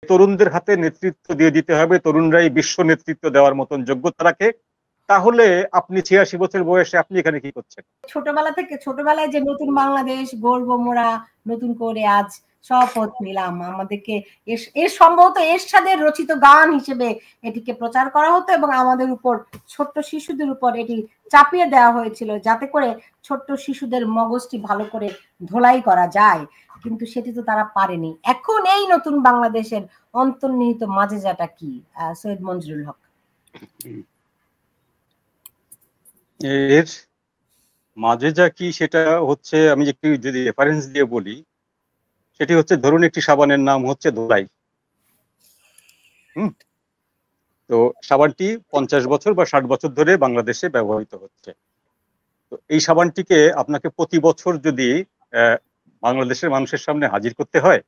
তরুণদের হাতে নেতৃত্ব দিয়ে দিতে হবে, তরুণরাই বিশ্ব নেতৃত্ব দেওয়ার মতন যোগ্যতা রাখে, তাহলে আপনি 86 বছর বয়সে আপনি এখানে কি করছেন? ছোটবেলায় যে নতুন বাংলাদেশ গড়বো মোরা নতুন করে আজ শপথ নিলাম, আমাদেরকে এর সম্ভবত এরশাদের রচিত গান হিসেবে এটিকে প্রচার করা হতো এবং আমাদের উপর ছোট্ট শিশুদের উপর এটি চাপিয়ে দেওয়া হয়েছিল যাতে করে ছোট্ট শিশুদের মগজটি ভালো করে ধোলাই করা যায়, কিন্তু সেটি তো তারা পারেনি। এখন এই নতুন বাংলাদেশের অন্তর্নিহিত মাজেজাটা কি, সৈয়দ মঞ্জুরুল হক? এর মাজেজা কি সেটা হচ্ছে, আমি একটু যদি রেফারেন্স দিয়ে বলি, সেটি হচ্ছে ধরুন একটি সাবানের নাম হচ্ছে ধোলাই। তো সাবানটি 50 বছর বা 60 বছর ধরে বাংলাদেশে ব্যবহৃত হচ্ছে। তো এই সাবানটিকে আপনাকে প্রতি বছর যদি বাংলাদেশের মানুষের সামনে হাজির করতে হয়,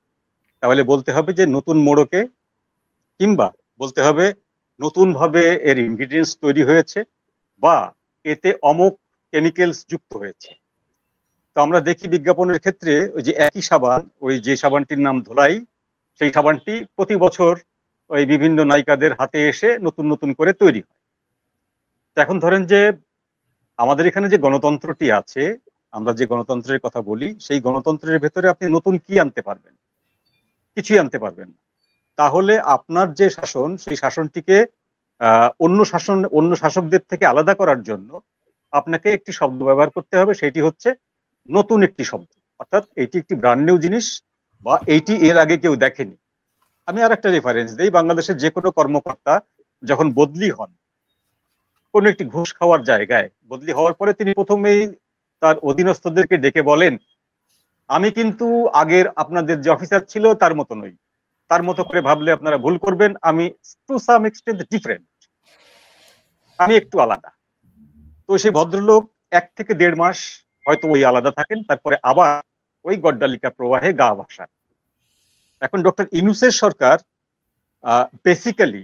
তাহলে বলতে হবে যে নতুন মোড়কে, কিংবা বলতে হবে নতুন ভাবে এর ইনগ্রিডিয়েন্টস তৈরি হয়েছে বা এতে অমুক কেমিক্যালস যুক্ত হয়েছে। তো আমরা দেখি বিজ্ঞাপনের ক্ষেত্রে ওই যে একই সাবান, ওই যে সাবানটির নাম ধোলাই, সেই সাবানটি প্রতি বছর ওই বিভিন্ন নায়িকাদের হাতে এসে নতুন নতুন করে তৈরি হয়। এখন ধরেন যে আমাদের এখানে যে গণতন্ত্রটি আছে, আমরা যে গণতন্ত্রের কথা বলি, সেই গণতন্ত্রের ভেতরে আপনি নতুন কি আনতে পারবেন? কিছুই আনতে পারবেন না। তাহলে আপনার যে শাসন, সেই শাসনটিকে অন্য শাসকদের থেকে আলাদা করার জন্য আপনাকে একটি শব্দ ব্যবহার করতে হবে, সেটি হচ্ছে নতুন একটি শব্দ, অর্থাৎ এটি একটি ব্র্যান্ড নিউ জিনিস বা এইটি এর আগে কেউ দেখেনি। আমি আর একটা রেফারেন্স দিই, বাংলাদেশের যে কোনো কর্মকর্তা যখন বদলি হন কোন একটি ঘুষ খাওয়ার জায়গায়, বদলি হওয়ার পরে তিনি প্রথমেই তার অধীনস্থদেরকে ডেকে বলেন, আমি কিন্তু আগের আপনাদের যে অফিসার ছিল তার মতো নই, তার মতো করে ভাবলে আপনারা ভুল করবেন, আমি টু সাম এক্সটেন্ট ডিফারেন্ট, আমি একটু আলাদা। তো সেই ভদ্রলোক 1 থেকে 1.5 মাস হয়তো ওই আলাদা থাকেন, তারপরে আবার ওই গড্ডালিকা প্রবাহে গা ভাসান। এখন ডক্টর ইউনূসের সরকার বেসিক্যালি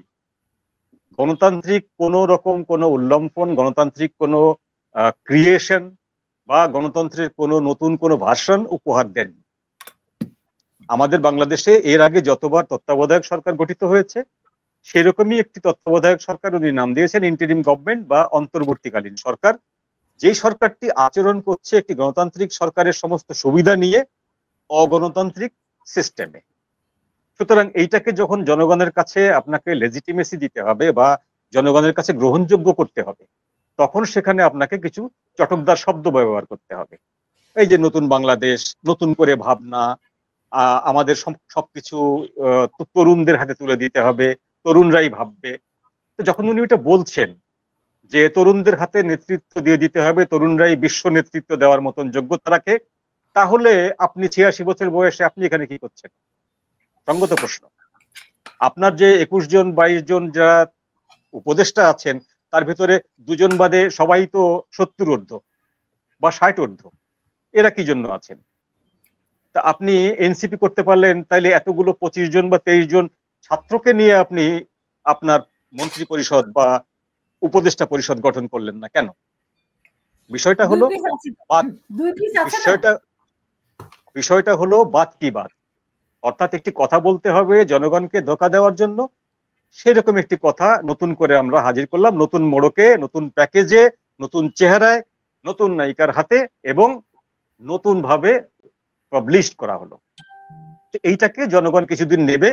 গণতান্ত্রিক কোন রকম কোন উল্লঙ্ঘন, গণতান্ত্রিক কোন ক্রিয়েশন বা গণতন্ত্রের কোন নতুন কোন ভার্সন উপহার দেন। আমাদের বাংলাদেশে এর আগে যতবার তত্ত্বাবধায়ক সরকার গঠিত হয়েছে, সেরকমই একটি তত্ত্বাবধায়ক সরকার উনি নাম দিয়েছেন ইন্টারিম গভর্নমেন্ট বা অন্তর্বর্তীকালীন সরকার, যে সরকারটি আচরণ করছে একটি গণতান্ত্রিক সরকারের সমস্ত সুবিধা নিয়ে অগণতান্ত্রিক সিস্টেমে। সুতরাং এইটাকে যখন জনগণের কাছে আপনাকে লেজিটিমেসি দিতে হবে বা জনগণের কাছে গ্রহণযোগ্য করতে হবে, তখন সেখানে আপনাকে কিছু চটকদার শব্দ ব্যবহার করতে হবে। এই যে নতুন বাংলাদেশ, নতুন করে ভাবনা, আমাদের সবকিছু তরুণদের হাতে তুলে দিতে হবে, তরুণরাই ভাববে। তো যখন উনি এটা বলছেন যে তরুণদের হাতে নেতৃত্ব দিয়ে দিতে হবে, তরুণরাই বিশ্ব নেতৃত্ব দেওয়ার মতন যোগ্যতা রাখে, তাহলে আপনি 86 বছর বয়সে আপনি এখানে কি করছেন? সঙ্গত প্রশ্ন। আপনার যে 21 জন 22 জন যারা উপদেষ্টা আছেন, তার ভিতরে 2 জন বাদে সবাই তো 70 ঊর্ধ্ব বা 60 ঊর্ধ্ব, এরা কি জন্য আছেন? তা আপনি এনসিপি করতে পারলেন, তাইলে এতগুলো 25 জন বা 23 জন ছাত্রকে নিয়ে আপনি আপনার মন্ত্রী পরিষদ বা উপদেষ্টা পরিষদ গঠন করলেন না কেন? বিষয়টা হলো বিষয়টা হলো বাদ কি বাদ, অর্থাৎ একটি কথা বলতে হবে জনগণকে ধোঁকা দেওয়ার জন্য, সেরকম একটি কথা নতুন করে আমরা হাজির করলাম, নতুন মোড়কে, নতুন প্যাকেজে, নতুন চেহারায়, নতুন নায়িকার হাতে, এবং নতুন ভাবে পাবলিশ করা হলো। এইটাকে জনগণ কিছুদিন নেবে,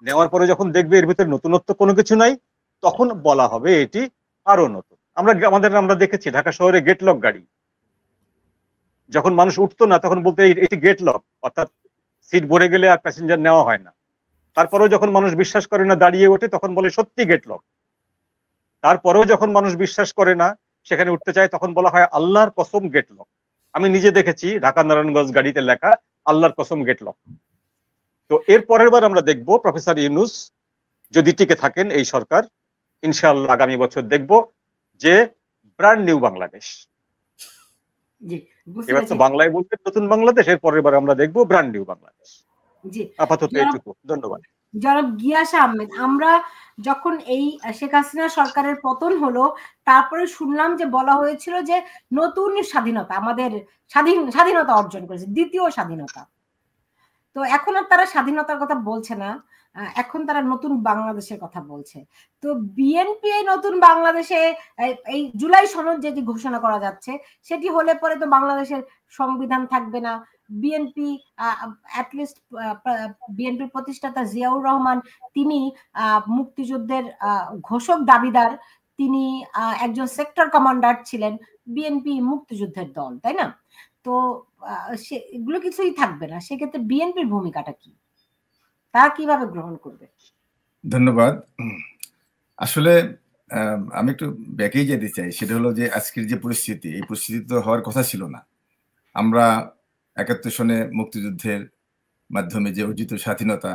নেওয়ার পরে যখন দেখবে এর ভিতরে নতুনত্ব কোনো কিছু নাই, তখন বলা হবে এটি আরো নতুন। আমরা দেখেছি ঢাকা শহরে গেট লক গাড়ি, যখন মানুষ উঠতো না তখন বলতে এটি গেট লক, অর্থাৎ সিট ভরে গেলে আর প্যাসেঞ্জার নেওয়া হয় না। তারপরেও যখন মানুষ বিশ্বাস করে না দাঁড়িয়ে ওঠে, তখন বলে সত্যি গেট লক। তারপরেও যখন মানুষ বিশ্বাস করে না সেখানে উঠতে চায়, তখন বলা হয় আল্লাহর কসম গেট লক। আমি নিজে দেখেছি ঢাকা নারায়ণগঞ্জ গাড়িতে লেখা আল্লাহর কসম গেট লক। তো এর পরের বার আমরা দেখব প্রফেসর ইউনূস যদি টিকে থাকেন এই সরকার, ইনশাআল্লাহ আগামী বছর দেখব যে ব্র্যান্ড নিউ বাংলাদেশ। এবার তো বাংলায় বলতে নতুন বাংলাদেশ, এর পরের বার আমরা দেখব ব্র্যান্ড নিউ বাংলাদেশ। আপাতত এইটুকু, ধন্যবাদ। জনাব গিয়াস আহমেদ, আমরা যখন এই শেখ হাসিনা সরকারের পতন হলো, তারপরে শুনলাম যে বলা হয়েছিল যে নতুন স্বাধীনতা, আমাদের স্বাধীনতা অর্জন করেছে, দ্বিতীয় স্বাধীনতা। তো এখন আর তারা স্বাধীনতার কথা বলছে না, এখন তারা নতুন বাংলাদেশের কথা বলছে। তো বিএনপি এই নতুন বাংলাদেশে এই জুলাই সনদ যেটি ঘোষণা করা যাচ্ছে সেটি হলে পরে তো বাংলাদেশের সংবিধান থাকবে না। বিএনপি অ্যাটলিস্ট বিএনপির প্রতিষ্ঠাতা জিয়াউর রহমান তিনি মুক্তিযুদ্ধের ঘোষক দাবিদার, তিনি একজন সেক্টর কমান্ডার ছিলেন, বিএনপি মুক্তিযুদ্ধের দল, তাই না? তো এগুলো কিছুই থাকবে না, সেক্ষেত্রে বিএনপির ভূমিকাটা কি, তারা কিভাবে গ্রহণ করবে? ধন্যবাদ। আসলে আমি একটু ব্যাকেই যেতে চাই, সেটা হলো যে আজকের যে পরিস্থিতি, এই পরিস্থিতি তো হওয়ার কথা ছিল না। আমরা ৭১ সনে মুক্তিযুদ্ধের মাধ্যমে যে অর্জিত স্বাধীনতা,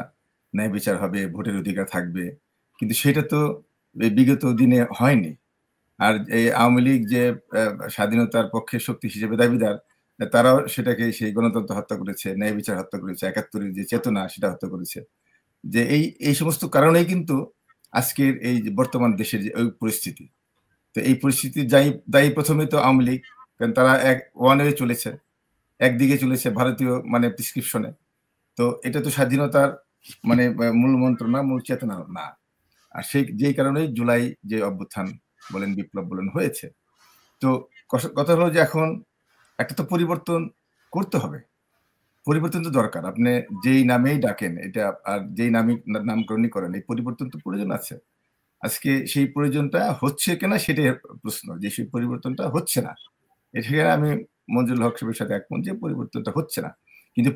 ন্যায় বিচার হবে, ভোটের অধিকার থাকবে, কিন্তু সেটা তো বিগত দিনে হয়নি। আর এই আওয়ামী লীগ যে স্বাধীনতার পক্ষে শক্তি হিসেবে দাবিদার, তারাও সেটাকে সেই গণতন্ত্র হত্যা করেছে, ন্যায় বিচার হত্যা করেছে, ৭১-এর যে চেতনা সেটা হত্যা করেছে। যে এই সমস্ত কারণেই কিন্তু আজকের এই যে বর্তমান দেশের যে ওই পরিস্থিতি, তো এই পরিস্থিতির দায়ী প্রথমে তো আওয়ামী লীগ, কারণ তারা ওয়ান ওয়ে চলেছে, একদিকে চলেছে ভারতীয় মানে প্রেসক্রিপশনে। তো এটা তো স্বাধীনতার মানে মূল মন্ত্র না, মূল চেতনা না। আর যেই কারণেই জুলাই যে অভ্যুত্থান বলেন, বিপ্লব বলেন হয়েছে। তো কথা হলো যে এখন একটা তো পরিবর্তন করতে হবে, পরিবর্তন তো দরকার। আপনি যেই নামেই ডাকেন এটা, আর যেই নামকরণই করেন, এই পরিবর্তন তো প্রয়োজন আছে। আজকে সেই প্রয়োজনটা হচ্ছে কিনা সেটাই প্রশ্ন, যে সেই পরিবর্তনটা হচ্ছে না। এখানে আমি মঞ্জুরুল হক সাহেবের সাথে একমত যে পরিবর্তনটা হচ্ছে না, কিন্তু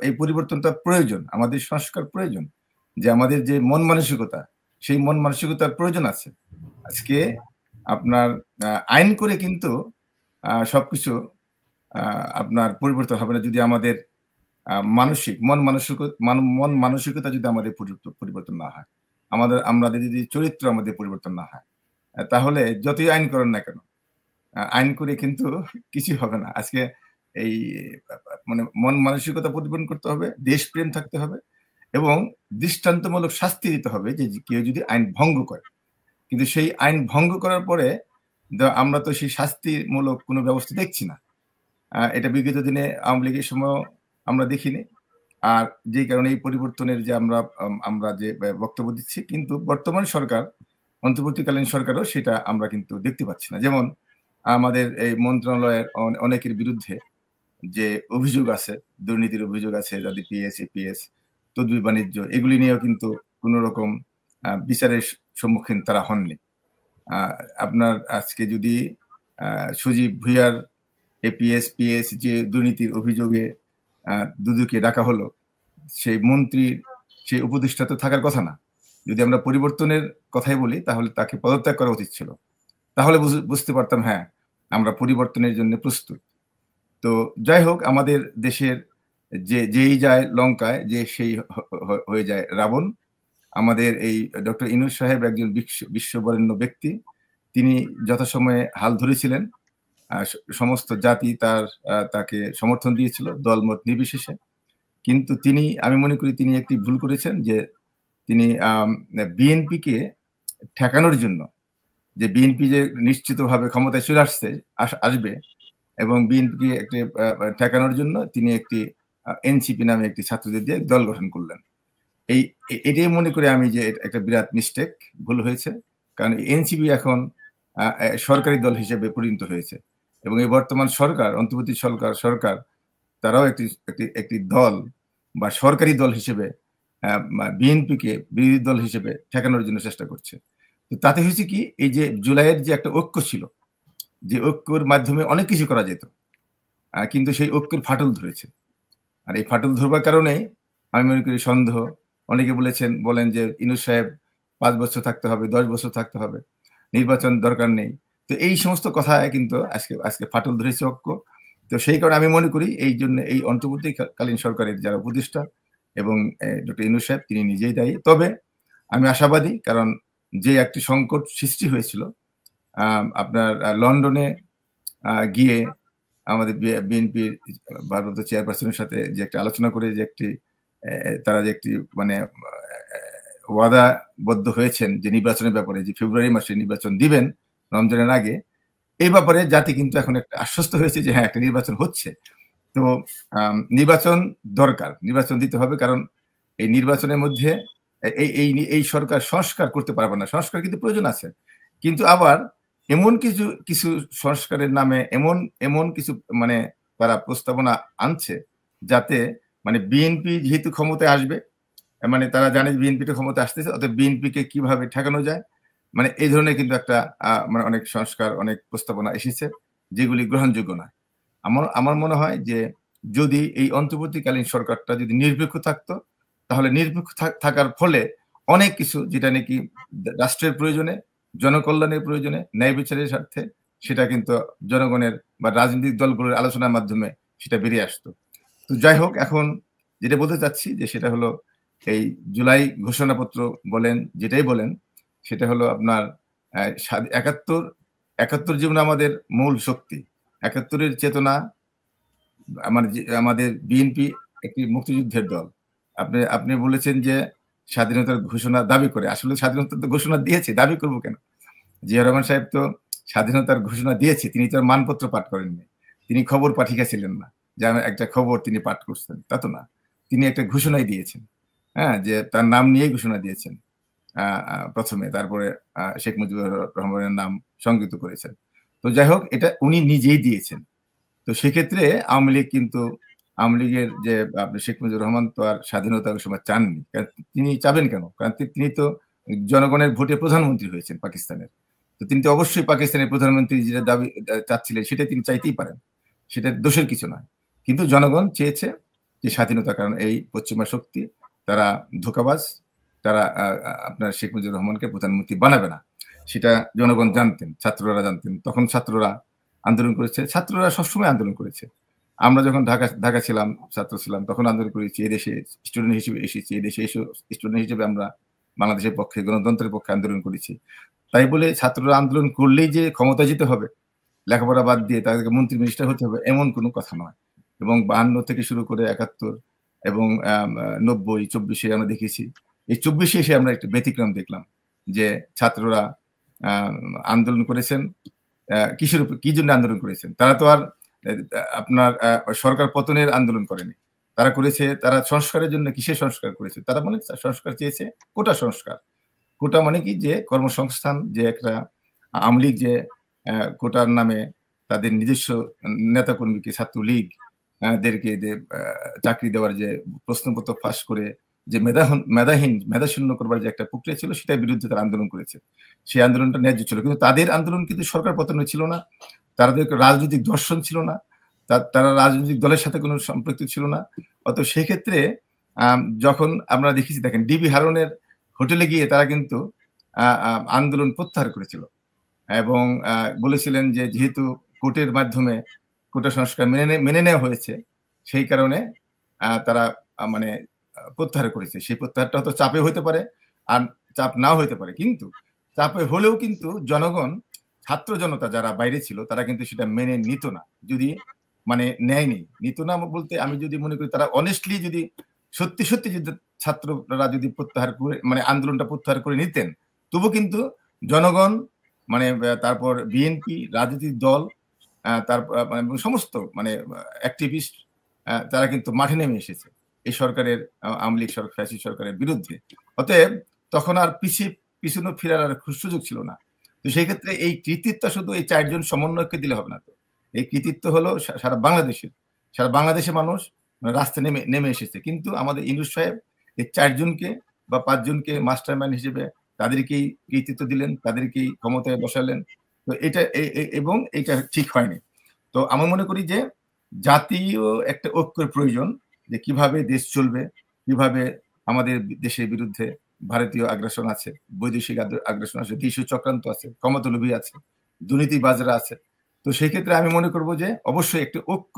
এই পরিবর্তনটা প্রয়োজন, আমাদের সংস্কার প্রয়োজন, যে আমাদের যে মন মানসিকতা, সেই মন মানসিকতার প্রয়োজন আছে। আজকে আপনার আইন করে কিন্তু সবকিছু আপনার পরিবর্তন হবে না, যদি আমাদের মন মানসিকতা যদি আমাদের পরিবর্তন না হয়, আমাদের যদি চরিত্র আমাদের পরিবর্তন না হয়, তাহলে যতই আইন করেন না কেন, আইন করে কিন্তু কিছু হবে না। আজকে এই মানে মন মানসিকতা পরিবর্তন করতে হবে, দেশপ্রেম থাকতে হবে এবং দৃষ্টান্তমূলক শাস্তি দিতে হবে যে কেউ যদি আইন ভঙ্গ করে। কিন্তু সেই আইন ভঙ্গ করার পরে আমরা তো সেই শাস্তিমূলক কোনো ব্যবস্থা দেখছি না। এটা বিগত দিনে আওয়ামী লীগের সময় আমরা দেখিনি। আর যেই কারণে এই পরিবর্তনের যে আমরা যে বক্তব্য দিচ্ছি, কিন্তু বর্তমান সরকার, অন্তর্বর্তীকালীন সরকারও সেটা আমরা কিন্তু দেখতে পাচ্ছি না। যেমন আমাদের এই মন্ত্রণালয়ের অনেকের বিরুদ্ধে যে অভিযোগ আছে, দুর্নীতির অভিযোগ আছে, যাদের পিএস, এপিএস, তদবির বাণিজ্য, এগুলি নিয়েও কিন্তু কোনো রকম বিচারের সম্মুখীন তারা হননি। আপনার আজকে যদি সজীব ভুইয়ার এপিএস, পিএস যে দুর্নীতির অভিযোগে দুদুকে ডাকা হলো, সেই মন্ত্রীর সেই উপদেষ্টা তো থাকার কথা না। যদি আমরা পরিবর্তনের কথাই বলি, তাহলে তাকে পদত্যাগ করা উচিত ছিল। তাহলে বুঝতে পারতাম হ্যাঁ, আমরা পরিবর্তনের জন্য প্রস্তুত। তো যাই হোক, আমাদের দেশের যেই যায় লঙ্কায়, যে সেই হয়ে যায় রাবণ। আমাদের এই ডক্টর ইউনূস সাহেব একজন বিশ্ববরেণ্য ব্যক্তি, তিনি যথাসময়ে হাল ধরেছিলেন, সমস্ত জাতি তাকে সমর্থন দিয়েছিল দলমত নির্বিশেষে। কিন্তু আমি মনে করি তিনি একটি ভুল করেছেন, যে তিনি বিএনপিকে ঠেকানোর জন্য, যে বিএনপি যে নিশ্চিতভাবে ক্ষমতায় চলে আসবে এবং বিএনপিকে একটি ঠেকানোর জন্য তিনি একটি এনসিপি নামে একটি ছাত্রদের দিয়ে দল গঠন করলেন। এটাই মনে করি আমি যে একটা বিরাট মিস্টেক, ভুল হয়েছে। কারণ এনসিপি এখন সরকারি দল হিসেবে পরিণত হয়েছে এবং এই বর্তমান সরকার, অন্তর্বর্তী সরকার, তারাও একটি দল বা সরকারি দল হিসেবে বিএনপিকে বিরোধী দল হিসেবে ঠেকানোর জন্য চেষ্টা করছে। তো তাতে হয়েছে কি, এই যে জুলাইয়ের যে একটা ঐক্য ছিল, যে ঐক্যর মাধ্যমে অনেক কিছু করা যেত, কিন্তু সেই ঐক্যের ফাটল ধরেছে। আর এই ফাটল ধরবার কারণে আমি মনে করি সন্দেহ, অনেকে বলেন যে ইউনূস সাহেব 5 বছর থাকতে হবে, 10 বছর থাকতে হবে, নির্বাচন দরকার নেই। তো এই সমস্ত কথা কিন্তু আজকে ফাটল ধরেছে ঐক্য। তো সেই কারণে আমি মনে করি এই জন্য এই অন্তর্বর্তীকালীন সরকারের যারা উপদেষ্টা এবং ডক্টর ইউনূস সাহেব, তিনি নিজেই দায়ী। তবে আমি আশাবাদী, কারণ যে একটি সংকট সৃষ্টি হয়েছিল, আপনার লন্ডনে গিয়ে আমাদের বিএনপির ভারপ্রাপ্ত চেয়ারপারসনের সাথে যে একটা আলোচনা করে যে তারা যে একটি মানে ওয়াদাবদ্ধ হয়েছেন যে নির্বাচনের ব্যাপারে, যে ফেব্রুয়ারি মাসে নির্বাচন দিবেন রমজানের আগে, এই ব্যাপারে জাতি কিন্তু এখন একটা আশ্বস্ত হয়েছে যে হ্যাঁ, একটা নির্বাচন হচ্ছে। তো নির্বাচন দরকার, নির্বাচন দিতে হবে, কারণ এই নির্বাচনের মধ্যে এই সরকার সংস্কার করতে পারবে না। সংস্কার কিন্তু প্রয়োজন আছে, কিন্তু আবার এমন কিছু সংস্কারের নামে এমন কিছু মানে তারা প্রস্তাবনা আনছে যাতে মানে বিএনপি যেহেতু ক্ষমতায় আসবে, মানে তারা জানে বিএনপিটা ক্ষমতা আসতেছে, অর্থাৎ বিএনপিকে কিভাবে ঠেকানো যায়, মানে এই ধরনের কিন্তু একটা মানে অনেক সংস্কার, অনেক প্রস্তাবনা এসেছে যেগুলি গ্রহণযোগ্য নয়। আমার মনে হয় যে যদি এই অন্তর্বর্তীকালীন সরকারটা যদি নিরপেক্ষ থাকতো, তাহলে নিরপেক্ষ থাকার ফলে অনেক কিছু যেটা নাকি রাষ্ট্রের প্রয়োজনে, জনকল্যাণের প্রয়োজনে, ন্যায় বিচারের স্বার্থে, সেটা কিন্তু জনগণের বা রাজনৈতিক দলগুলোর আলোচনার মাধ্যমে সেটা বেরিয়ে আসতো। তো যাই হোক, এখন যেটা বলতে চাচ্ছি যে সেটা হলো এই জুলাই ঘোষণাপত্র বলেন, যেটাই বলেন, সেটা হলো আপনার 71 জীবনে আমাদের মূল শক্তি, 71-এর চেতনা। আমাদের বিএনপি একটি মুক্তিযুদ্ধের দল। আপনি বলেছেন যে স্বাধীনতার ঘোষণা দাবি করে, আসলে স্বাধীনতার তো ঘোষণা দিয়েছে, দাবি করবো কেন? জিয়া রহমান সাহেব তো স্বাধীনতার ঘোষণা দিয়েছে, তিনি তো মানপত্র পাঠ করেননি, তিনি খবর পাঠিয়েছিলেন না যে একটা খবর তিনি পাঠ করছেন, তা তো না, তিনি একটা ঘোষণাই দিয়েছেন। হ্যাঁ, যে তার নাম নিয়েই ঘোষণা দিয়েছেন প্রথমে, তারপরে শেখ মুজিবুর রহমানের নাম সংযুক্ত করেছেন। তো যাই হোক, এটা উনি নিজেই দিয়েছেন। তো সেক্ষেত্রে আওয়ামী লীগের যে আপনি শেখ মুজিবুর রহমান তো আর স্বাধীনতা ওই সময় চাননি। তিনি চাবেন কেন? কারণ তিনি তো জনগণের ভোটে প্রধানমন্ত্রী হয়েছেন পাকিস্তানের। তো তিনি তো অবশ্যই পাকিস্তানের প্রধানমন্ত্রী যেটা দাবি চাচ্ছিলেন সেটা তিনি চাইতেই পারেন, সেটা দোষের কিছু নয়। কিন্তু জনগণ চেয়েছে যে স্বাধীনতা, কারণ এই পশ্চিমা শক্তি তারা ধোঁকাবাজ, তারা আপনার শেখ মুজিবুর রহমানকে প্রধানমন্ত্রী বানাবে না, সেটা জনগণ জানতেন, ছাত্ররা জানতেন। তখন ছাত্ররা আন্দোলন করেছে, ছাত্ররা সবসময় আন্দোলন করেছে। আমরা যখন ঢাকা ছিলাম, ছাত্র ছিলাম, তখন আন্দোলন করেছি, এদেশে স্টুডেন্ট হিসেবে এসেছি, এদেশে স্টুডেন্ট হিসেবে আমরা বাংলাদেশের পক্ষে, গণতন্ত্রের পক্ষে আন্দোলন করেছি। তাই বলে ছাত্ররা আন্দোলন করলেই যে ক্ষমতা যেতে হবে, লেখাপড়া বাদ দিয়ে তাদেরকে মন্ত্রী মিনিস্টার হতে হবে, এমন কোনো কথা নয়। এবং 52 থেকে শুরু করে 71 এবং 90, 24-এ আমরা দেখেছি। এই 24-এ এসে আমরা একটা ব্যতিক্রম দেখলাম যে ছাত্ররা আন্দোলন করেছেন। কিসের উপর, কি জন্য আন্দোলন করেছেন? তারা তো আর আপনার সরকার পতনের আন্দোলন করেনি, তারা করেছে, তারা সংস্কারের জন্য। কিসের সংস্কার করেছে? তারা মানে সংস্কার চেয়েছে, কোটা সংস্কার। কোটা মানে কি, যে কর্মসংস্থান, যে একটা আওয়ামী লীগ যে কোটার নামে তাদের নিজস্ব নেতাকর্মীকে, ছাত্রলীগ দেরকে যে চাকরি দেওয়ার যে প্রশ্নপত্র ফাঁস করে যে মেধাশূন্য করবার যে একটা প্রক্রিয়া ছিল, সেটার বিরুদ্ধে তারা আন্দোলন করেছে। সেই আন্দোলনটা ন্যায্য ছিল, কিন্তু তাদের আন্দোলন কিন্তু সরকার পতনে ছিল না, তাদের রাজনৈতিক দর্শন ছিল না, তারা রাজনৈতিক দলের সাথে কোনো সম্পৃক্ত ছিল না। অত সেক্ষেত্রে যখন আমরা দেখেছি, দেখেন ডিবি হারুনের হোটেলে গিয়ে তারা কিন্তু আন্দোলন প্রত্যাহার করেছিল এবং বলেছিলেন যে যেহেতু কোর্টের মাধ্যমে কোটা সংস্কার মেনে নেওয়া হয়েছে, সেই কারণে তারা মানে প্রত্যাহার করেছে। সেই প্রত্যাহারটা হয়তো চাপে হতে পারে, আর চাপ নাও হতে পারে, কিন্তু চাপে হলেও কিন্তু জনগণ, ছাত্র জনতা যারা বাইরে ছিল, তারা কিন্তু সেটা মেনে নিত না, যদি মানে নেয়নি, নিত না বলতে আমি যদি মনে করি তারা অনেস্টলি যদি সত্যি যদি ছাত্ররা যদি প্রত্যাহার করে, মানে আন্দোলনটা প্রত্যাহার করে নিতেন, তবু কিন্তু জনগণ, মানে তারপর বিএনপি, রাজনৈতিক দল, তারপর সমস্ত মানে অ্যাক্টিভিস্ট, তারা কিন্তু মাঠে নেমে এসেছে এই সরকারের, আওয়ামী লীগ সরকার, ফ্যাসিস্ট সরকারের বিরুদ্ধে। অতএব তখন আর পিছনে ফেরার আর সুযোগ ছিল না। তো সেই ক্ষেত্রে এই কৃতিত্ব শুধু এই 4 জন সমন্বয়কে দিলে হবে না। তো এই কৃতিত্ব হলো সারা বাংলাদেশের মানুষ রাস্তায় নেমে এসেছে। কিন্তু আমাদের ইউনূস সাহেব এই 4 জনকে বা 5 জনকে মাস্টার মাইন্ড হিসেবে তাদেরকেই কৃতিত্ব দিলেন, তাদেরকেই ক্ষমতায় বসালেন। তো এটা এবং এটা ঠিক হয়নি। তো আমি মনে করি যে জাতীয় একটা ঐক্যের প্রয়োজন, যে কিভাবে দেশ চলবে, কিভাবে আমাদের দেশের বিরুদ্ধে ভারতীয় আগ্রাসন আছে, বৈদেশিক আগ্রাসন আছে, দেশীয় চক্রান্ত আছে, ক্ষমতালোভী আছে, দুর্নীতিবাজরা আছে। তো সেই ক্ষেত্রে আমি মনে করব যে অবশ্যই একটা ঐক্য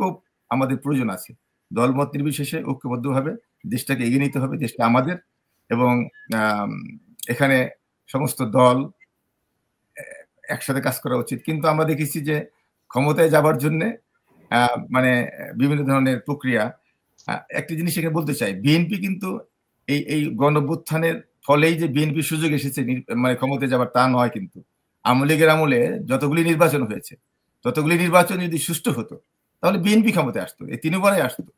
আমাদের প্রয়োজন আছে। দলমত নির্বিশেষে ঐক্যবদ্ধভাবে দেশটাকে এগিয়ে নিতে হবে, দেশটা আমাদের। এবং এখানে সমস্ত দল একসাথে কাজ করা উচিত। কিন্তু আমরা দেখেছি যে ক্ষমতায় যাবার জন্য মানে বিভিন্ন ধরনের প্রক্রিয়া। একটা জিনিস এখানে বলতে চাই, বিএনপি কিন্তু এই গণঅভ্যুত্থানের ফলেই যে বিএনপি সুযোগ এসেছে মানে ক্ষমতায় যাবার, তা নয়। কিন্তু আওয়ামী লীগের আমলে যতগুলি নির্বাচন হয়েছে, ততগুলি নির্বাচন যদি সুষ্ঠু হতো, তাহলে বিএনপি ক্ষমতায় আসতো, এই 3 বারে আসতো।